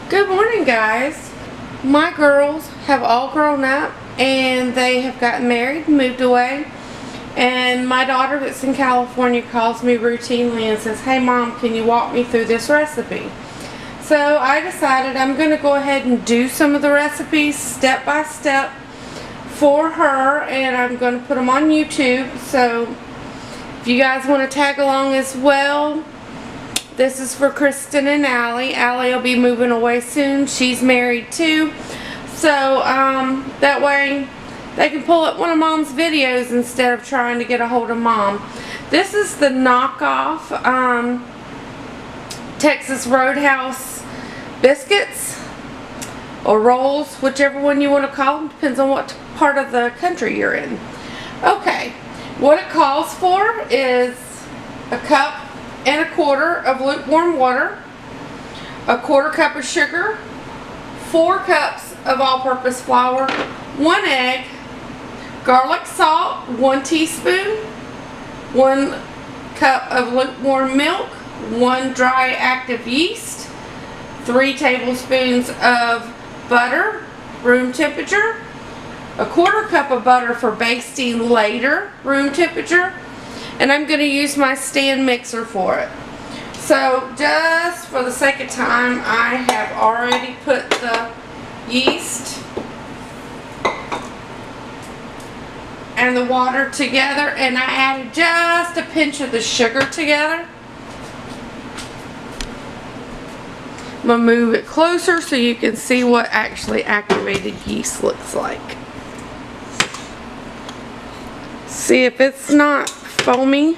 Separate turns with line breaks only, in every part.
Good morning, guys. My girls have all grown up and they have gotten married, moved away, and my daughter that's in California calls me routinely and says, "Hey Mom, can you walk me through this recipe?" So I decided I'm going to go ahead and do some of the recipes step by step for her, and I'm going to put them on YouTube. So if you guys want to tag along as well, this is for Kristen and Allie. Allie will be moving away soon. She's married too. So that way they can pull up one of Mom's videos instead of trying to get a hold of Mom. This is the knockoff Texas Roadhouse biscuits or rolls, whichever one you want to call them. Depends on what part of the country you're in. Okay, what it calls for is a cup and a quarter of lukewarm water, a quarter cup of sugar, 4 cups of all-purpose flour, 1 egg, garlic salt, 1 teaspoon, 1 cup of lukewarm milk, 1 dry active yeast, 3 tablespoons of butter, room temperature, a quarter cup of butter for basting later, room temperature, and I'm going to use my stand mixer for it. So just for the sake of time, I have already put the yeast and the water together, and I added just a pinch of the sugar together. I'm going to move it closer so you can see what actually activated yeast looks like. See if it's not foamy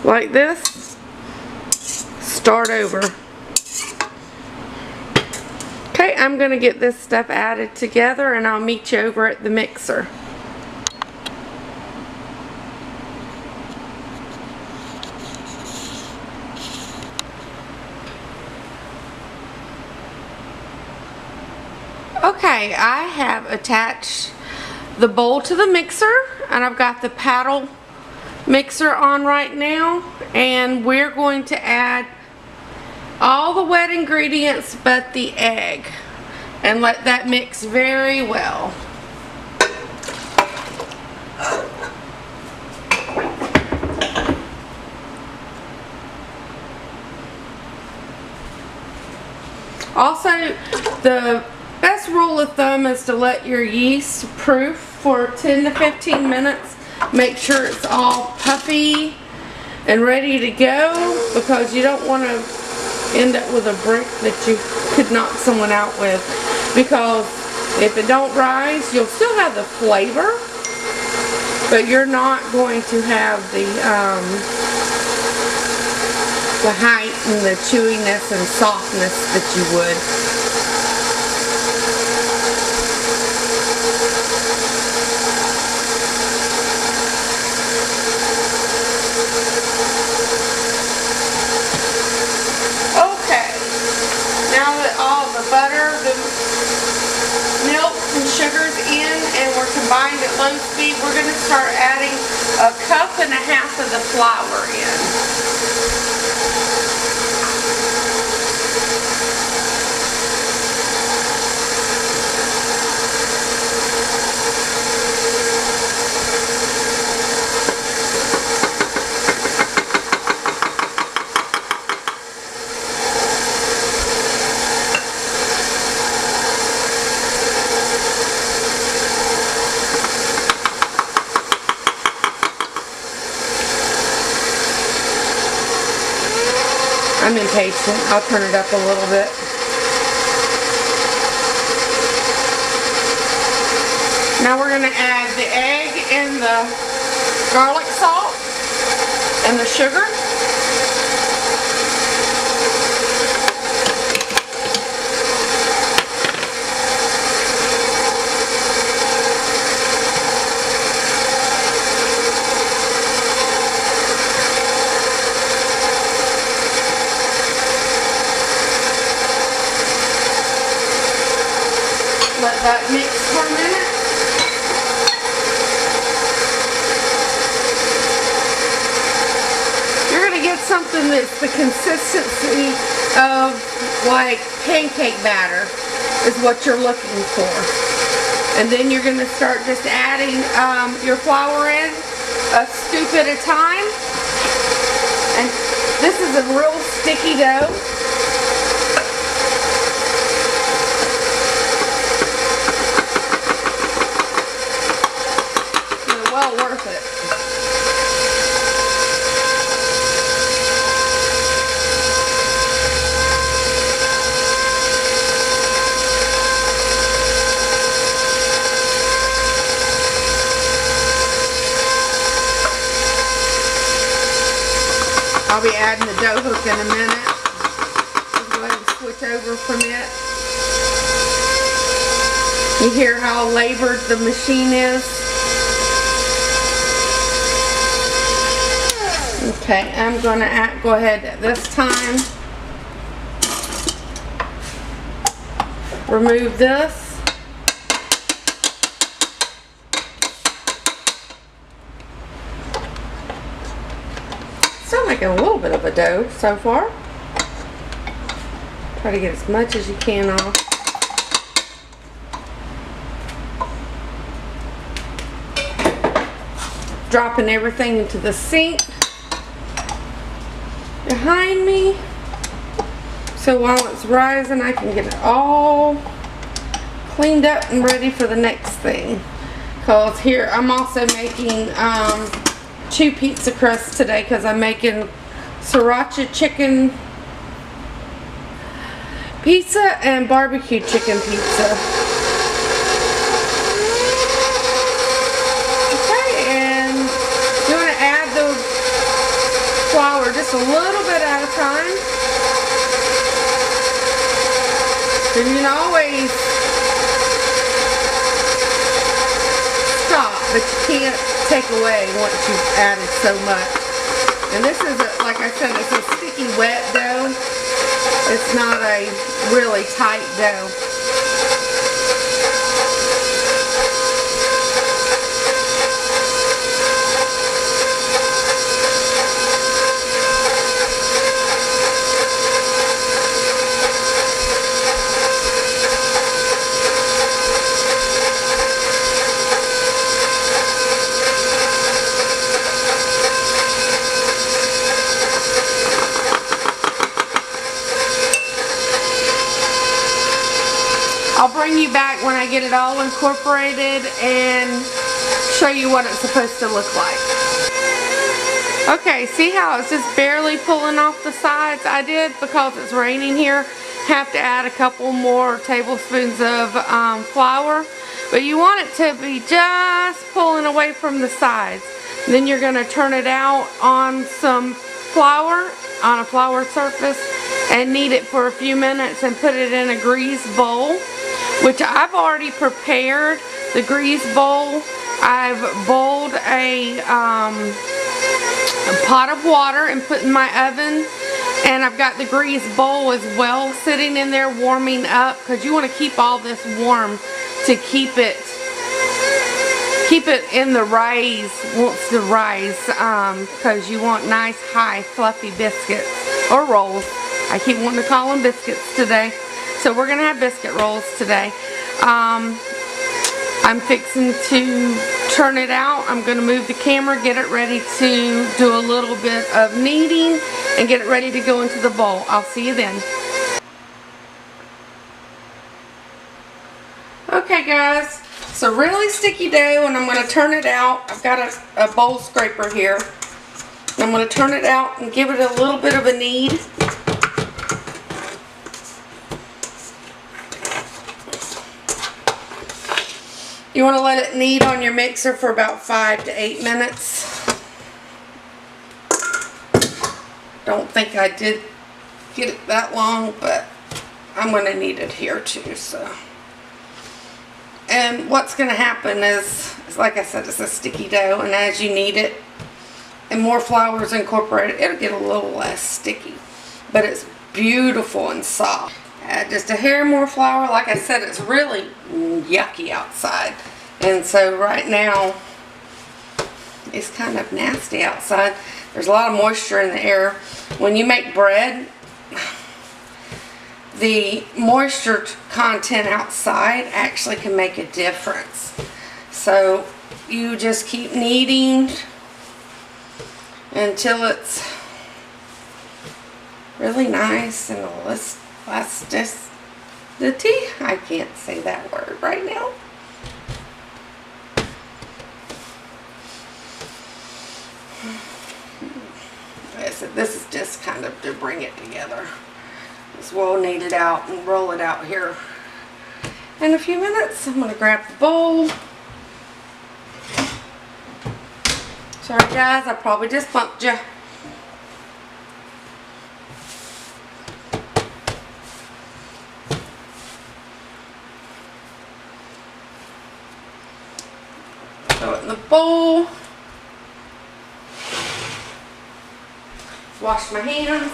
like this, start over. Okay, I'm going to get this stuff added together and I'll meet you over at the mixer. Okay, I have attached the bowl to the mixer, and I've got the paddle mixer on right now, and we're going to add all the wet ingredients but the egg and let that mix very well. Also, the best rule of thumb is to let your yeast proof for 10 to 15 minutes. Make sure it's all puffy and ready to go, because you don't want to end up with a brick that you could knock someone out with, because if it don't rise, you'll still have the flavor, but you're not going to have the height and the chewiness and softness that you would. Butter, the milk and sugar's in, and we're combined at low speed. We're going to start adding 1.5 cups of the flour in. I'm impatient. I'll turn it up a little bit. Now we're going to add the egg and the garlic salt and the sugar. Let that mix for a minute. You're going to get something that's the consistency of like pancake batter is what you're looking for. And then you're going to start just adding your flour in a scoop at a time. And this is a real sticky dough. It's well worth it. I'll be adding the dough hook in a minute. Just go ahead and switch over from it. You hear how labored the machine is? Okay, I'm going to go ahead at this time. Remove this. Still making a little bit of a dough so far. Try to get as much as you can off. Dropping everything into the sink behind me. So while it's rising, I can get it all cleaned up and ready for the next thing. Because here I'm also making 2 pizza crusts today because I'm making sriracha chicken pizza and barbecue chicken pizza. Okay, and you want to add the flour just a little bit at a time. And you can always stop, but you can't take away once you've added so much. And this is, like I said, it's a sticky wet dough. It's not a really tight dough. I'll bring you back when I get it all incorporated and show you what it's supposed to look like. Okay, see how it's just barely pulling off the sides? I did, because it's raining here, have to add a couple more tablespoons of flour. But you want it to be just pulling away from the sides. Then you're going to turn it out on some flour, on a flour surface, and knead it for a few minutes and put it in a greased bowl, which I've already prepared. The greased bowl, I've boiled a pot of water and put in my oven, and I've got the greased bowl as well sitting in there warming up, because you want to keep all this warm to keep it in the wants to rise, because you want nice high fluffy biscuits or rolls. I keep wanting to call them biscuits today. So we're going to have biscuit rolls today. I'm fixing to turn it out. I'm going to move the camera, get it ready to do a little bit of kneading, and get it ready to go into the bowl. I'll see you then. Okay guys, it's a really sticky dough, and I'm going to turn it out. I've got a bowl scraper here. I'm going to turn it out and give it a little bit of a knead. You want to let it knead on your mixer for about 5 to 8 minutes. Don't think I did get it that long, but I'm going to knead it here too. So, and what's going to happen is, like I said, it's a sticky dough, and as you knead it and more flour is incorporated, it'll get a little less sticky, but it's beautiful and soft. Add just a hair more flour. Like I said, it's really yucky outside, and so right now it's kind of nasty outside. There's a lot of moisture in the air. When you make bread, the moisture content outside actually can make a difference. So you just keep kneading until it's really nice and elasticity. I can't say that word right now. This is just kind of to bring it together. As well, knead it out and roll it out here. In a few minutes, I'm going to grab the bowl. Sorry guys, I probably just bumped you. Throw it in the bowl. Wash my hands.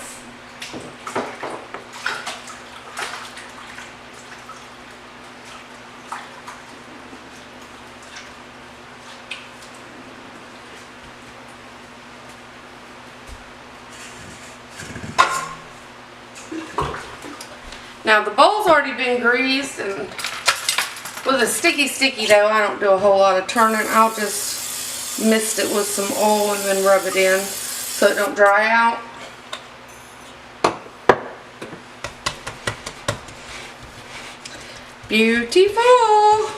Now the bowl's already been greased, and with a sticky dough, I don't do a whole lot of turning. I'll just mist it with some oil and then rub it in so it don't dry out. Beautiful.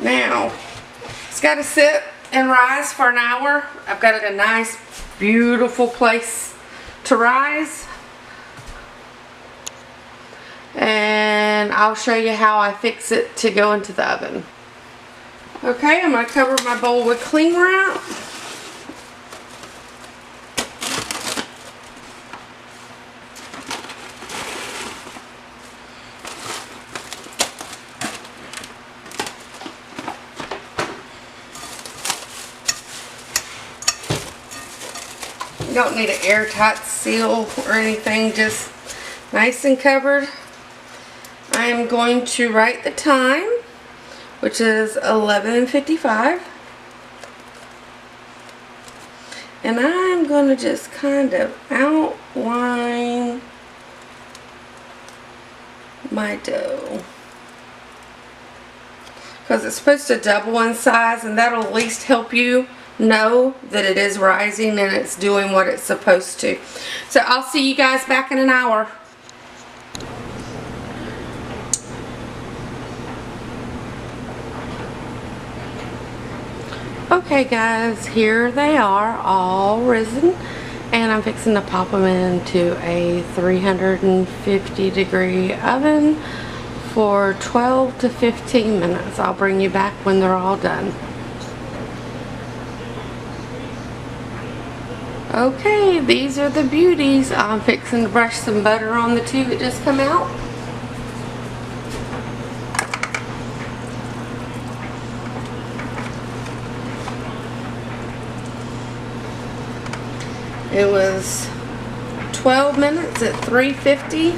Now, it's got to sit and rise for an hour. I've got it a nice, beautiful place to rise. And I'll show you how I fix it to go into the oven. Okay, I'm going to cover my bowl with cling wrap. You don't need an airtight seal or anything, just nice and covered. I am going to write the time, which is 11:55. And I'm going to just kind of outline my dough, because it's supposed to double in size, and that'll at least help you know that it is rising and it's doing what it's supposed to. So I'll see you guys back in an hour. Okay guys, here they are all risen, and I'm fixing to pop them into a 350-degree oven for 12 to 15 minutes. I'll bring you back when they're all done. Okay, these are the beauties. I'm fixing to brush some butter on the two that just come out. It was 12 minutes at 350.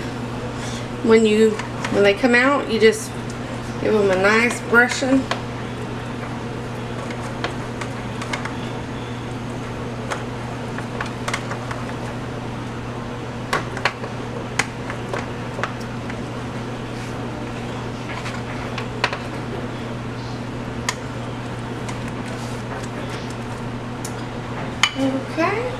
When they come out, you just give them a nice brushing. Okay.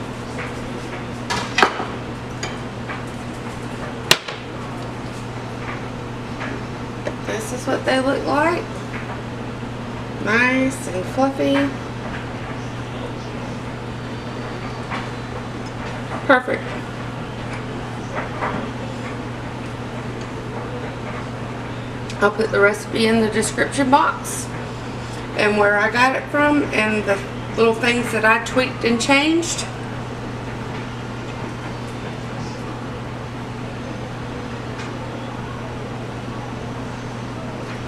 This is what they look like. Nice and fluffy. Perfect. I'll put the recipe in the description box and where I got it from and the little things that I tweaked and changed.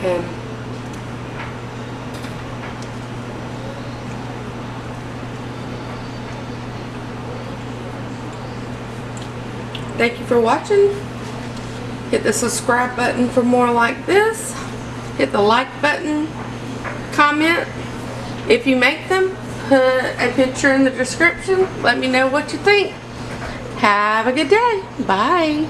And thank you for watching. Hit the subscribe button for more like this. Hit the like button. Comment if you make them. Put a picture in the description. Let me know what you think. Have a good day. Bye.